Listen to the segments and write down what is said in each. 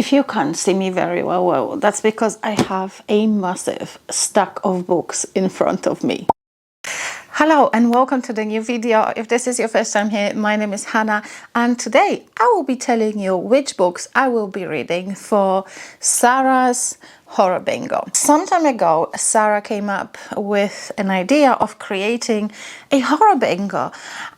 If you can't see me very well, that's because I have a massive stack of books in front of me. Hello and welcome to the new video. If this is your first time here, my name is Hannah, and today I will be telling you which books I will be reading for Sarah's Horror Bingo. Some time ago, Sarah came up with an idea of creating a horror bingo,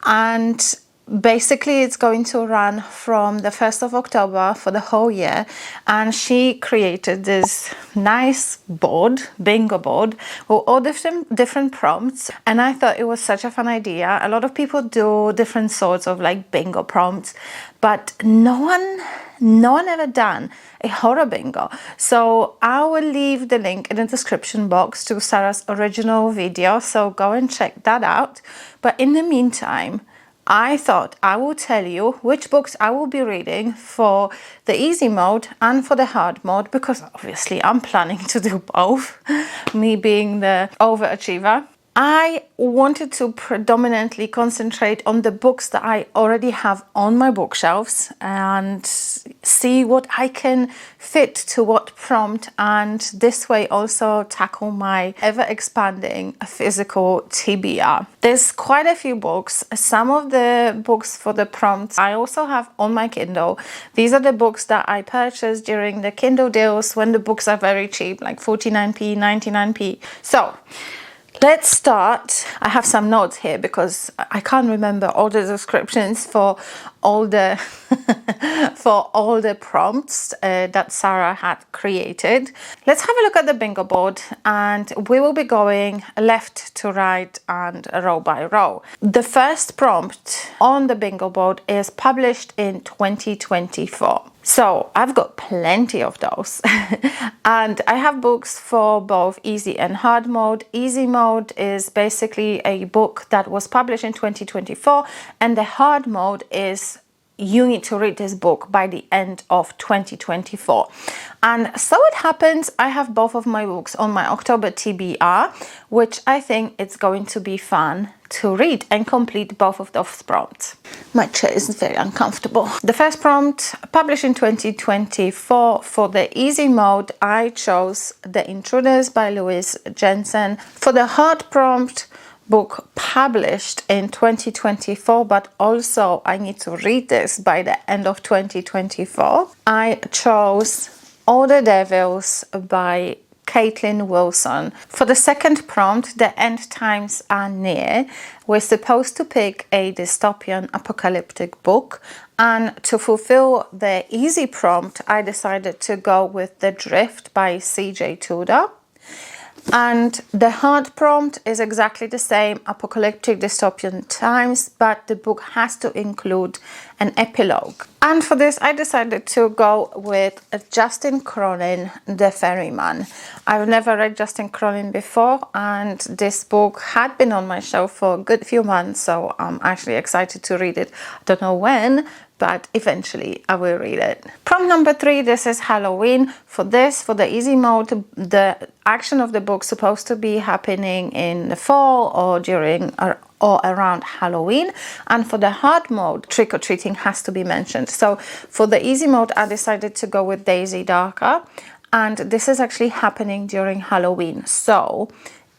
and basically it's going to run from the 1st of October for the whole year, and she created this nice bingo board with all different prompts, and I thought it was such a fun idea. A lot of people do different sorts of like bingo prompts, but no one ever done a horror bingo. So I will leave the link in the description box to Sarah's original video, so go and check that out. But in the meantime, I thought I will tell you which books I will be reading for the easy mode and for the hard mode, because obviously I'm planning to do both, me being the overachiever. I wanted to predominantly concentrate on the books that I already have on my bookshelves and see what I can fit to what prompt, and this way also tackle my ever-expanding physical TBR. There's quite a few books. Some of the books for the prompts I also have on my Kindle. These are the books that I purchased during the Kindle deals when the books are very cheap, like 49p, 99p. So let's start. I have some notes here because I can't remember all the descriptions for all the for all the prompts that Sarah had created. Let's have a look at the bingo board, and we will be going left to right and row by row. The first prompt on the bingo board is published in 2024. So I've got plenty of those and I have books for both easy and hard mode. Easy mode is basically a book that was published in 2024, and the hard mode is you need to read this book by the end of 2024. And so it happens I have both of my books on my October TBR, which I think it's going to be fun to read and complete both of those prompts. My chair is very uncomfortable. The first prompt, published in 2024, for the easy mode I chose The Intruders by Louise Jensen. For the hard prompt, book published in 2024, but also I need to read this by the end of 2024, I chose All the Devils by Caitlin Wilson. For the second prompt, The End Times Are Near, we're supposed to pick a dystopian apocalyptic book, and to fulfill the easy prompt I decided to go with The Drift by CJ Tudor. And the hard prompt is exactly the same, apocalyptic dystopian times, but the book has to include an epilogue. And for this I decided to go with Justin Cronin, The Ferryman. I've never read Justin Cronin before, and this book had been on my shelf for a good few months, so I'm actually excited to read it. I don't know when, but eventually I will read it. Prompt number 3, this is Halloween. For the easy mode, the action of the book supposed to be happening in the fall or during or around Halloween. And for the hard mode, trick-or-treating has to be mentioned. So for the easy mode, I decided to go with Daisy Darker, and this is actually happening during Halloween. So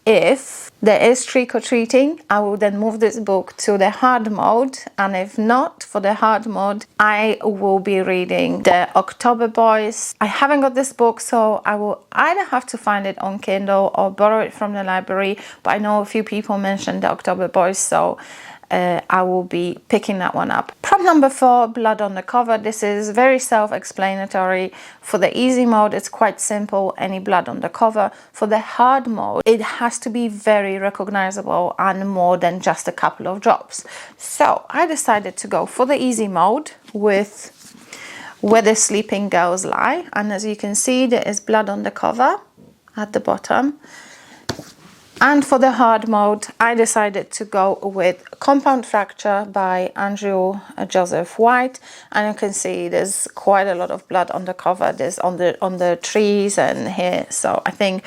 if there is trick-or-treating, I will then move this book to the hard mode, and if not, for the hard mode, I will be reading The October Boys. I haven't got this book, so I will either have to find it on Kindle or borrow it from the library, but I know a few people mentioned The October Boys, so I will be picking that one up. Prompt number 4, Blood on the Cover. This is very self-explanatory. For the easy mode, it's quite simple, any blood on the cover. For the hard mode, it has to be very recognizable and more than just a couple of drops. So I decided to go for the easy mode with Where the Sleeping Girls Lie. And as you can see, there is blood on the cover at the bottom. And for the hard mode, I decided to go with Compound Fracture by Andrew Joseph White, and you can see there's quite a lot of blood on the cover. There's on the trees and here, so I think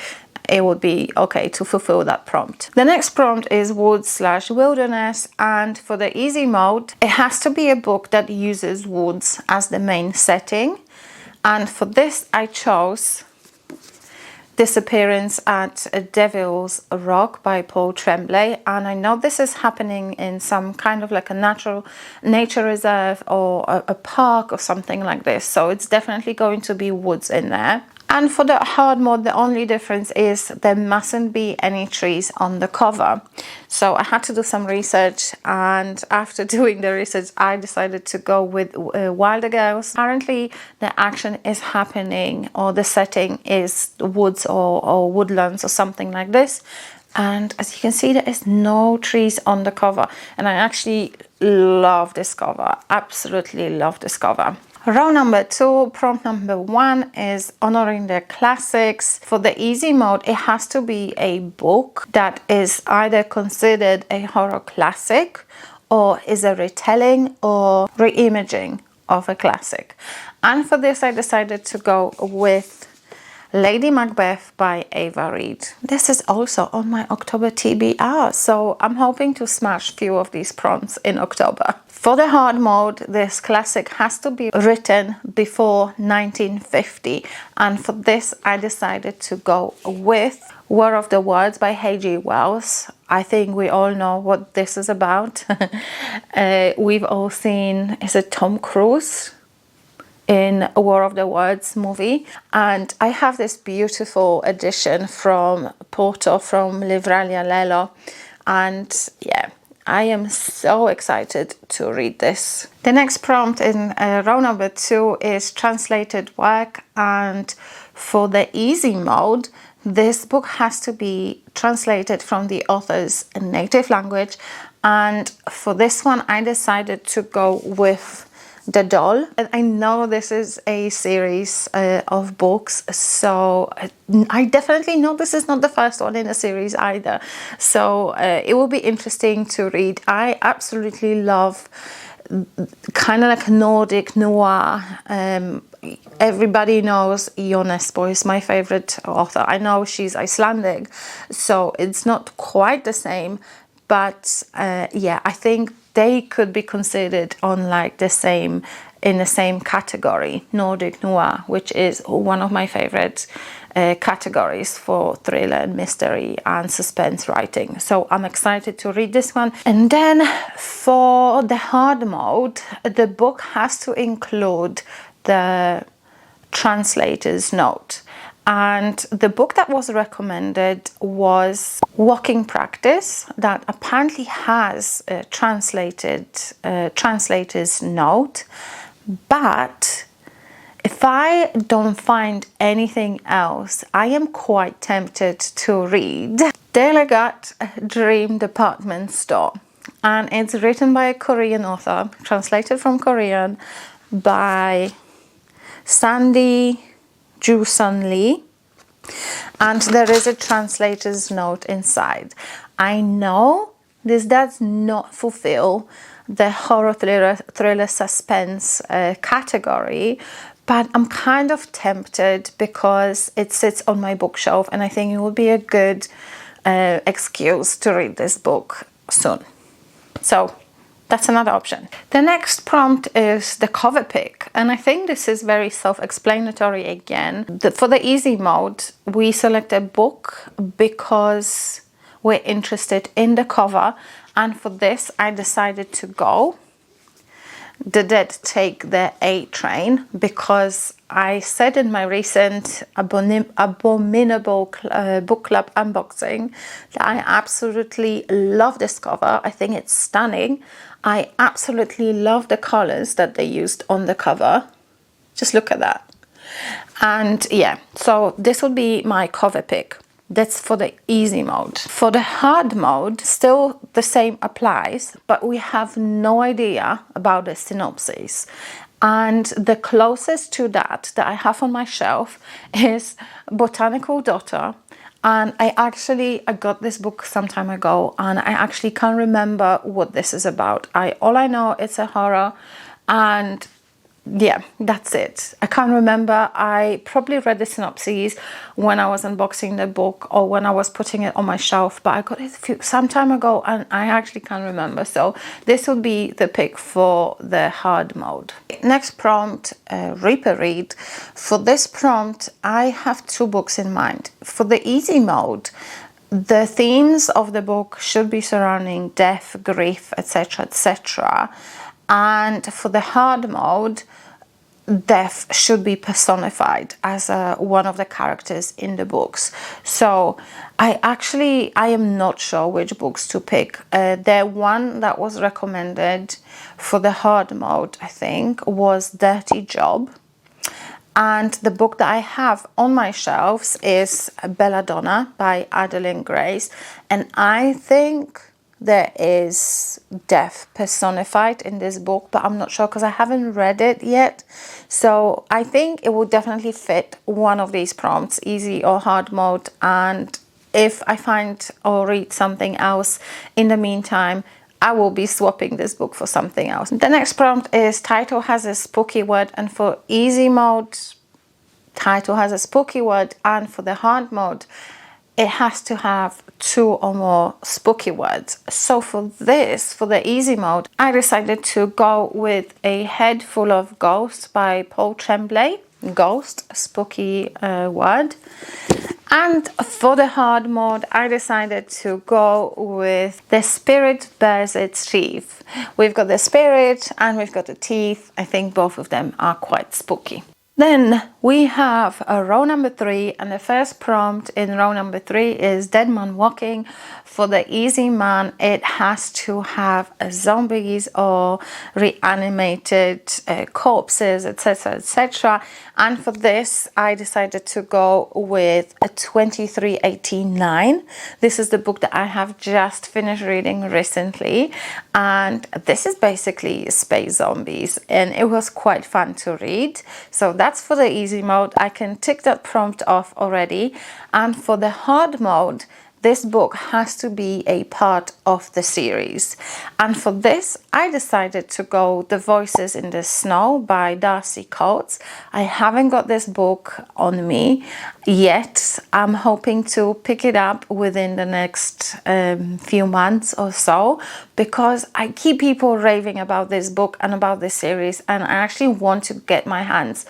it would be okay to fulfill that prompt. The next prompt is woods/wilderness, and for the easy mode, it has to be a book that uses woods as the main setting. And for this, I chose Disappearance at Devil's Rock by Paul Tremblay. And I know this is happening in some kind of like a nature reserve or a park or something like this. So it's definitely going to be woods in there. And for the hard mode, the only difference is there mustn't be any trees on the cover. So I had to do some research, and after doing the research, I decided to go with Wilder Girls. Currently, the action is happening, or the setting is woods or woodlands or something like this. And as you can see, there is no trees on the cover. And I actually love this cover, absolutely love this cover. Row number 2, prompt number 1 is honoring the classics. For the easy mode, it has to be a book that is either considered a horror classic or is a retelling or reimaging of a classic. And for this, I decided to go with Lady Macbeth by Ava Reid. This is also on my October TBR, so I'm hoping to smash a few of these prompts in October. For the hard mode, this classic has to be written before 1950, and for this I decided to go with War of the Worlds by H.G. Wells. I think we all know what this is about. We've all seen, is it Tom Cruise in a War of the Worlds movie, and I have this beautiful edition from Porto, from Livralia Lelo, and yeah, I am so excited to read this. The next prompt in row number 2 is translated work, and for the easy mode, this book has to be translated from the author's native language, and for this one I decided to go with The Doll. And I know this is a series of books, so I definitely know this is not the first one in the series either, so it will be interesting to read. I absolutely love kind of like Nordic noir. Everybody knows Jon Esbo is my favorite author. I know she's Icelandic, so it's not quite the same, but yeah, I think they could be considered on like in the same category, Nordic noir, which is one of my favorite categories for thriller and mystery and suspense writing. So I'm excited to read this one. And then for the hard mode, the book has to include the translator's note. And the book that was recommended was Walking Practice, that apparently has a translator's note. But if I don't find anything else, I am quite tempted to read Delegate Dream Department Store. And it's written by a Korean author, translated from Korean by Sandy Joo-sun Lee, and there is a translator's note inside. I know this does not fulfill the horror thriller suspense category, but I'm kind of tempted because it sits on my bookshelf, and I think it would be a good excuse to read this book soon. So that's another option. The next prompt is the cover pick, and I think this is very self-explanatory again. For the easy mode, we select a book because we're interested in the cover, and for this I decided to go The Dead Take the A Train, because I said in my recent abominable book club unboxing that I absolutely love this cover. I think it's stunning. I absolutely love the colors that they used on the cover. Just look at that. And yeah, so this will be my cover pick. That's for the easy mode. For the hard mode, still the same applies, but we have no idea about the synopsis. And the closest to that I have on my shelf is Botanical Daughter. And I got this book some time ago, and I actually can't remember what this is about. All I know, it's a horror, and yeah, that's it. I can't remember. I probably read the synopsis when I was unboxing the book or when I was putting it on my shelf, but I got it some time ago and I actually can't remember. So this would be the pick for the hard mode. Next prompt, Reaper Read. For this prompt, I have two books in mind. For the easy mode, the themes of the book should be surrounding death, grief, etc., etc. And for the hard mode, death should be personified as one of the characters in the books. So I am not sure which books to pick. The one that was recommended for the hard mode, I think, was Dirty Job. And the book that I have on my shelves is Belladonna by Adeline Grace. And I think there is death personified in this book, but I'm not sure because I haven't read it yet. So I think it will definitely fit one of these prompts, easy or hard mode. And if I find or read something else in the meantime, I will be swapping this book for something else. The next prompt is title has a spooky word, and for easy mode, title has a spooky word, and for the hard mode, it has to have 2 or more spooky words. So for this, for the easy mode, I decided to go with A Head Full of Ghosts by Paul Tremblay. Ghost, spooky word. And for the hard mode, I decided to go with The Spirit Bears Its Teeth. We've got the spirit and we've got the teeth. I think both of them are quite spooky. Then we have row number 3, and the first prompt in row number 3 is Dead Man Walking. For the easy man, it has to have zombies or reanimated corpses, etc., etc. And for this, I decided to go with a 2389. This is the book that I have just finished reading recently, and this is basically space zombies, and it was quite fun to read. So that's for the easy mode. I can tick that prompt off already. And for the hard mode, this book has to be a part of the series. And for this, I decided to go The Voices in the Snow by Darcy Coates. I haven't got this book on me yet. I'm hoping to pick it up within the next few months or so, because I keep people raving about this book and about this series, and I actually want to get my hands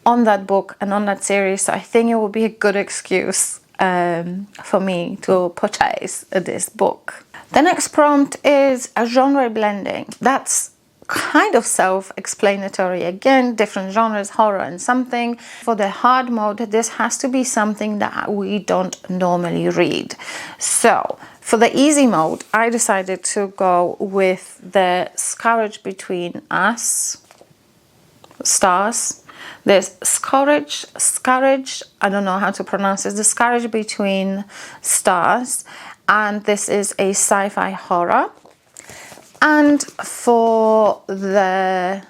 on that book and on that series. So I think it will be a good excuse for me to purchase this book. The next prompt is a genre blending. That's kind of self-explanatory. Again, different genres, horror and something. For the hard mode, this has to be something that we don't normally read. So for the easy mode, I decided to go with The Scourge Between Us, Stars. There's Scourge, I don't know how to pronounce it, The Scourge Between Stars, and this is a sci-fi horror. And for the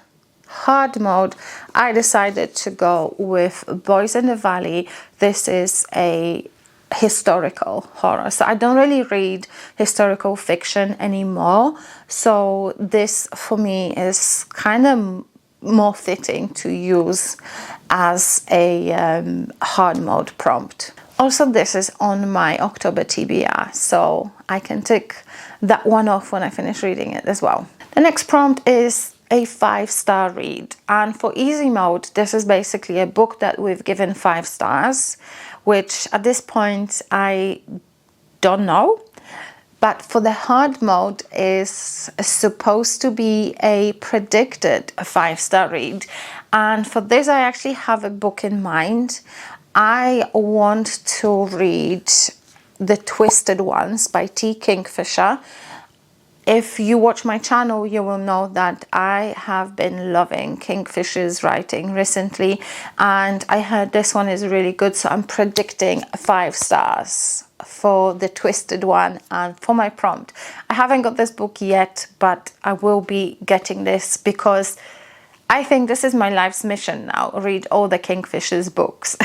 hard mode, I decided to go with Boys in the Valley. This is a historical horror, so I don't really read historical fiction anymore, so this for me is kind of more fitting to use as a hard mode prompt. Also, this is on my October TBR, so I can tick that one off when I finish reading it as well. The next prompt is a 5-star read, and for easy mode, this is basically a book that we've given 5 stars, which at this point I don't know. But for the hard mode is supposed to be a predicted 5-star read. And for this, I actually have a book in mind. I want to read The Twisted Ones by T. Kingfisher. If you watch my channel, you will know that I have been loving Kingfisher's writing recently, and I heard this one is really good, so I'm predicting 5 stars for The Twisted One and for my prompt. I haven't got this book yet, but I will be getting this because I think this is my life's mission now, read all the Kingfisher's books.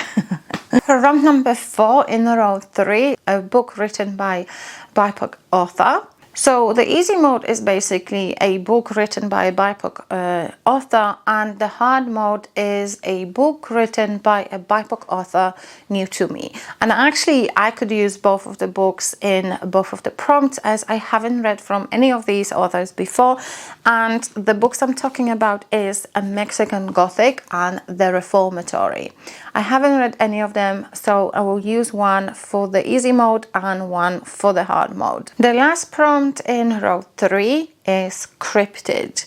For round number 4 in row 3, a book written by BIPOC author. So the easy mode is basically a book written by a BIPOC author, and the hard mode is a book written by a BIPOC author new to me. And actually I could use both of the books in both of the prompts, as I haven't read from any of these authors before, and the books I'm talking about is a Mexican Gothic and the Reformatory. I haven't read any of them, so I will use one for the easy mode and one for the hard mode. The last prompt in row 3 is cryptid.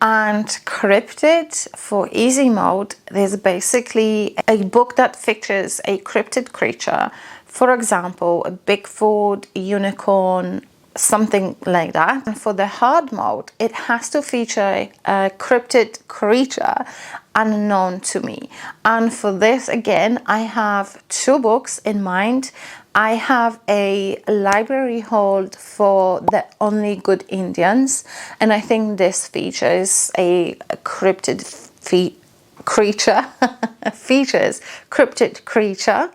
And cryptid for easy mode is basically a book that features a cryptid creature. For example, a Bigfoot, unicorn, something like that. And for the hard mode, it has to feature a cryptid creature unknown to me. And for this, again, I have 2 books in mind. I have a library hold for the Only Good Indians, and I think this features a cryptid creature features cryptid creature.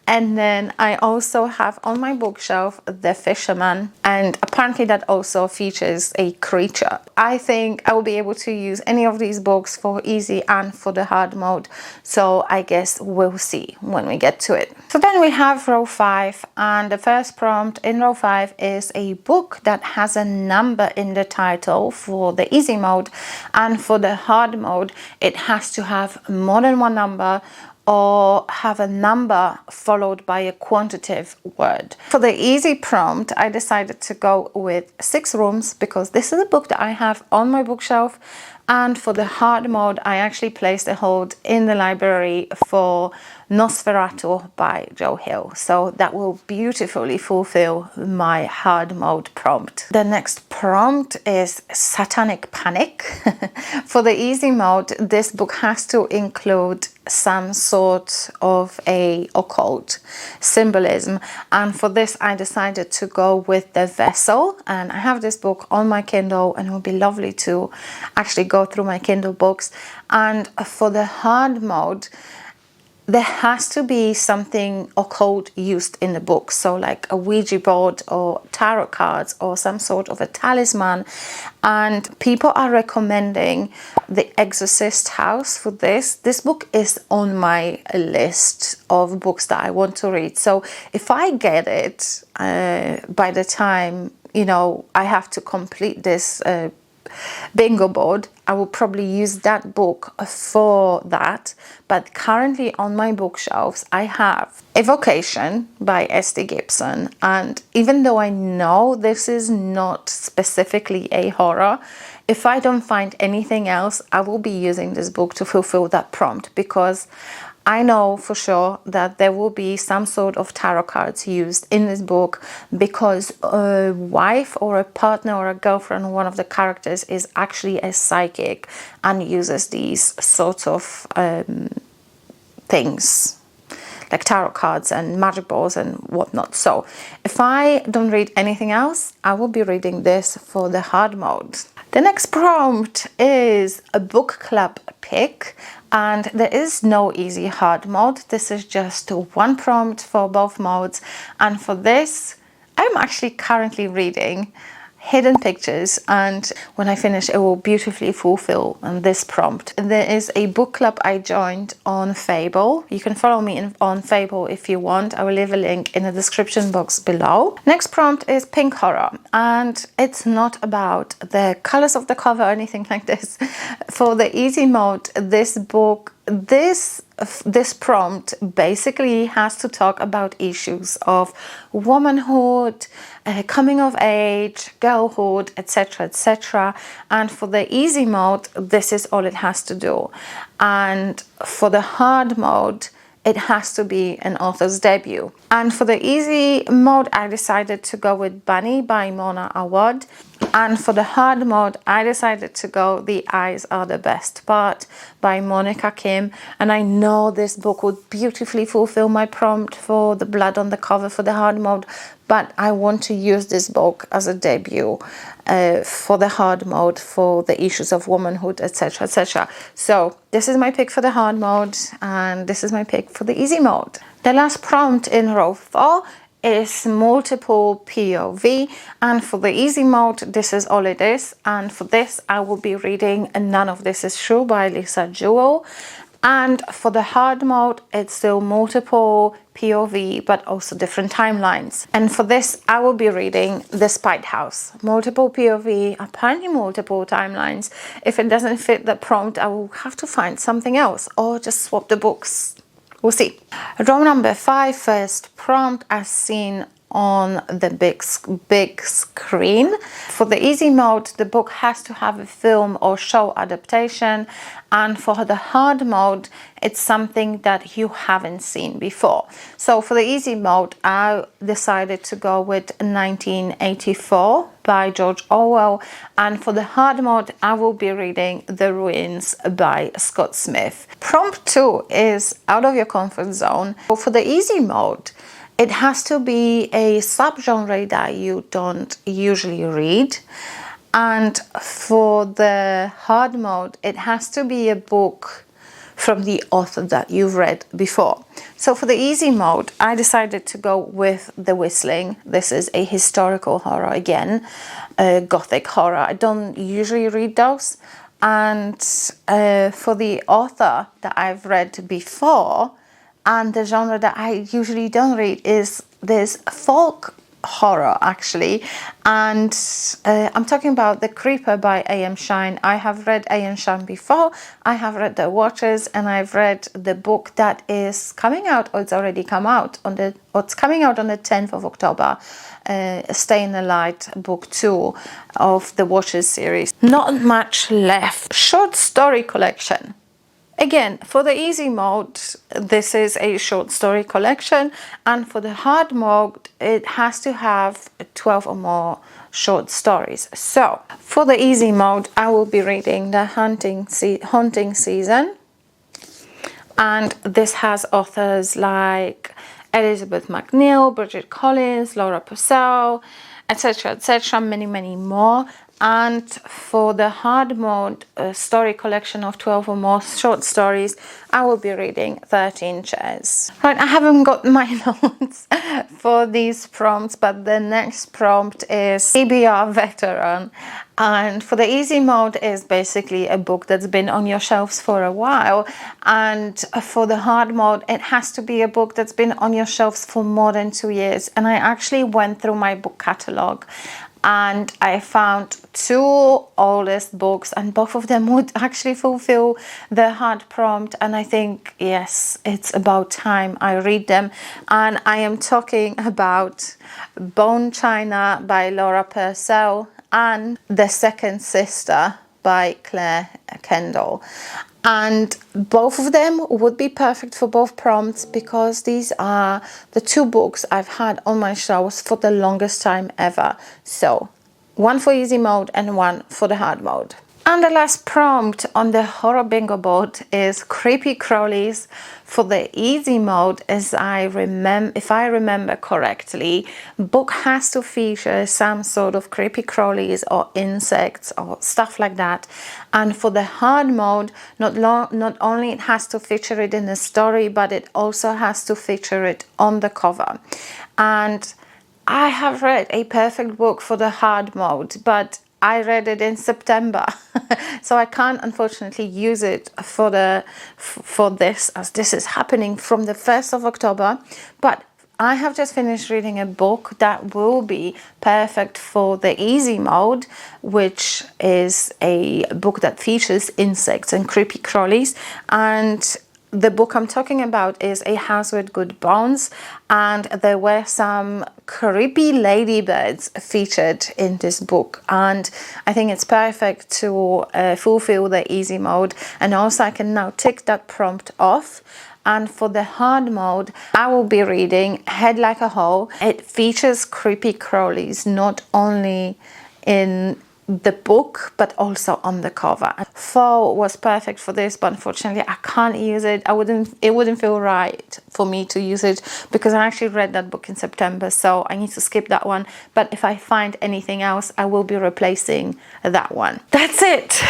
And then I also have on my bookshelf The Fisherman, and apparently that also features a creature. I think I will be able to use any of these books for easy and for the hard mode, so I guess we'll see when we get to it. So then we have row 5, and the first prompt in row 5 is a book that has a number in the title for the easy mode, and for the hard mode it has to have more than one number or have a number followed by a quantitative word. For the easy prompt, I decided to go with 6 rooms because this is a book that I have on my bookshelf. And for the hard mode, I actually placed a hold in the library for Nosferatu by Joe Hill. So that will beautifully fulfill my hard mode prompt. The next prompt is Satanic Panic. For the easy mode, this book has to include some sort of a occult symbolism, and for this I decided to go with The Vessel, and I have this book on my Kindle, and it would be lovely to actually go through my Kindle books. And for the hard mode, there has to be something occult used in the book, so like a Ouija board or tarot cards or some sort of a talisman. And people are recommending The Exorcist House for this. This book is on my list of books that I want to read, so if I get it by the time, you know, I have to complete this bingo board, I will probably use that book for that. But currently on my bookshelves I have Evocation by S.T. Gibson, and even though I know this is not specifically a horror, if I don't find anything else, I will be using this book to fulfill that prompt, because I know for sure that there will be some sort of tarot cards used in this book, because a wife or a partner or a girlfriend of one of the characters is actually a psychic and uses these sorts of things like tarot cards and magic balls and whatnot. So if I don't read anything else, I will be reading this for the hard mode. The next prompt is a book club pick, and there is no easy hard mode. This is just one prompt for both modes, and for this I'm actually currently reading Hidden Pictures, and when I finish it will beautifully fulfill this prompt. There is a book club I joined on Fable. You can follow me on Fable if you want. I will leave a link in the description box below. Next prompt is Pink Horror, and it's not about the colors of the cover or anything like this. For the easy mode, this prompt basically has to talk about issues of womanhood, coming of age, girlhood, etc, etc. And for the easy mode, this is all it has to do. And for the hard mode, it has to be an author's debut. And for the easy mode, I decided to go with Bunny by Mona Awad. And for the hard mode, I decided to go The Eyes Are the Best Part by Monica Kim. And I know this book would beautifully fulfill my prompt for the blood on the cover for the hard mode, but I want to use this book as a debut for the hard mode, for the issues of womanhood, etc, etc. So this is my pick for the hard mode, and this is my pick for the easy mode. The last prompt in row 4 is multiple POV, and for the easy mode, this is all it is. And for this, I will be reading None of This Is True by Lisa Jewell. And for the hard mode, it's still multiple POV, but also different timelines. And for this, I will be reading The Spite House. Multiple POV, apparently multiple timelines. If it doesn't fit the prompt, I will have to find something else or just swap the books. We'll see. Row number 5, first prompt, as seen on the big screen. For the easy mode, the book has to have a film or show adaptation, and for the hard mode, it's something that you haven't seen before. So for the easy mode, I decided to go with 1984 by George Orwell, and for the hard mode, I will be reading The Ruins by Scott Smith. Prompt 2 is out of your comfort zone. For the easy mode, it has to be a subgenre that you don't usually read. And for the hard mode, it has to be a book from the author that you've read before. So for the easy mode, I decided to go with The Whistling. This is a historical horror again, gothic horror. I don't usually read those. And for the author that I've read before, and the genre that I usually don't read is this folk horror, actually. And I'm talking about The Creeper by A.M. Shine. I have read A.M. Shine before. I have read The Watchers, and I've read the book that is coming out, or it's already come out, it's coming out on the 10th of October. Stay in the Light, book 2 of the Watchers series. Not much left. Short story collection. Again, for the easy mode, this is a short story collection, and for the hard mode, it has to have 12 or more short stories. So, for the easy mode, I will be reading The Haunting Season, and this has authors like Elizabeth McNeil, Bridget Collins, Laura Purcell, etc., many more. And for the hard mode, a story collection of 12 or more short stories, I will be reading 13 Chairs. Right, I haven't got my notes for these prompts, but the next prompt is TBR Veteran. And for the easy mode is basically a book that's been on your shelves for a while. And for the hard mode, it has to be a book that's been on your shelves for more than 2 years. And I actually went through my book catalog, and I found 2 oldest books, and both of them would actually fulfill the hard prompt. And I think, yes, it's about time I read them. And I am talking about Bone China by Laura Purcell and The Second Sister by Claire Kendall. And both of them would be perfect for both prompts, because these are the 2 books I've had on my shelves for the longest time ever. So, one for easy mode and one for the hard mode. And the last prompt on the Horror Bingo board is Creepy Crawlies. For the easy mode, if I remember correctly, book has to feature some sort of creepy crawlies or insects or stuff like that. And for the hard mode, not only it has to feature it in the story, but it also has to feature it on the cover. And I have read a perfect book for the hard mode, but I read it in September, so I can't unfortunately use it for this, as this is happening from the 1st of October. But I have just finished reading a book that will be perfect for the easy mode, which is a book that features insects and creepy crawlies. And the book I'm talking about is A House with Good Bones, and there were some creepy ladybirds featured in this book, and I think it's perfect to fulfill the easy mode. And also I can now tick that prompt off. And for the hard mode, I will be reading Head Like a Hole. It features creepy crawlies not only in the book but also on the cover. Fall was perfect for this, but unfortunately I can't use it. It wouldn't feel right for me to use it, because I actually read that book in September, so I need to skip that one. But if I find anything else, I will be replacing that one. That's it.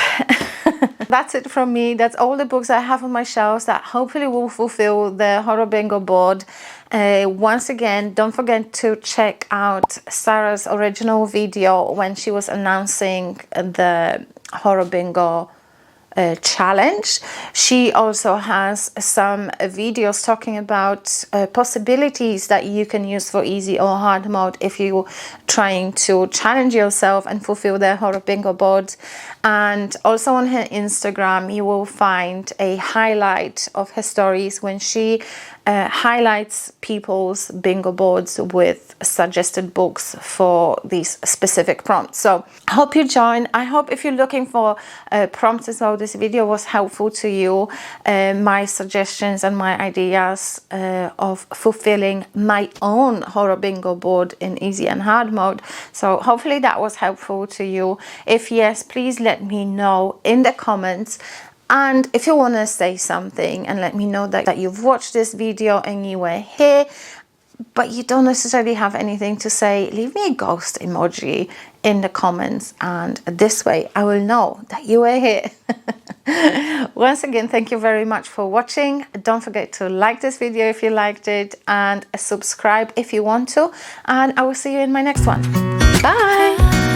That's it from me. That's all the books I have on my shelves that hopefully will fulfill the Horror Bingo board. Once again, don't forget to check out Sarah's original video when she was announcing the Horror Bingo challenge. She also has some videos talking about possibilities that you can use for easy or hard mode if you're trying to challenge yourself and fulfill the Horror Bingo board. And also on her Instagram you will find a highlight of her stories when she highlights people's bingo boards with suggested books for these specific prompts. So I hope you join. I hope if you're looking for prompts as well, this video was helpful to you. My suggestions and my ideas of fulfilling my own Horror Bingo board in easy and hard mode. So hopefully that was helpful to you. If yes, please let me know in the comments. And if you want to say something and let me know that you've watched this video and you were here, but you don't necessarily have anything to say, leave me a ghost emoji in the comments, and this way I will know that you were here. Once again, thank you very much for watching. Don't forget to like this video if you liked it, and subscribe if you want to, and I will see you in my next one. Bye.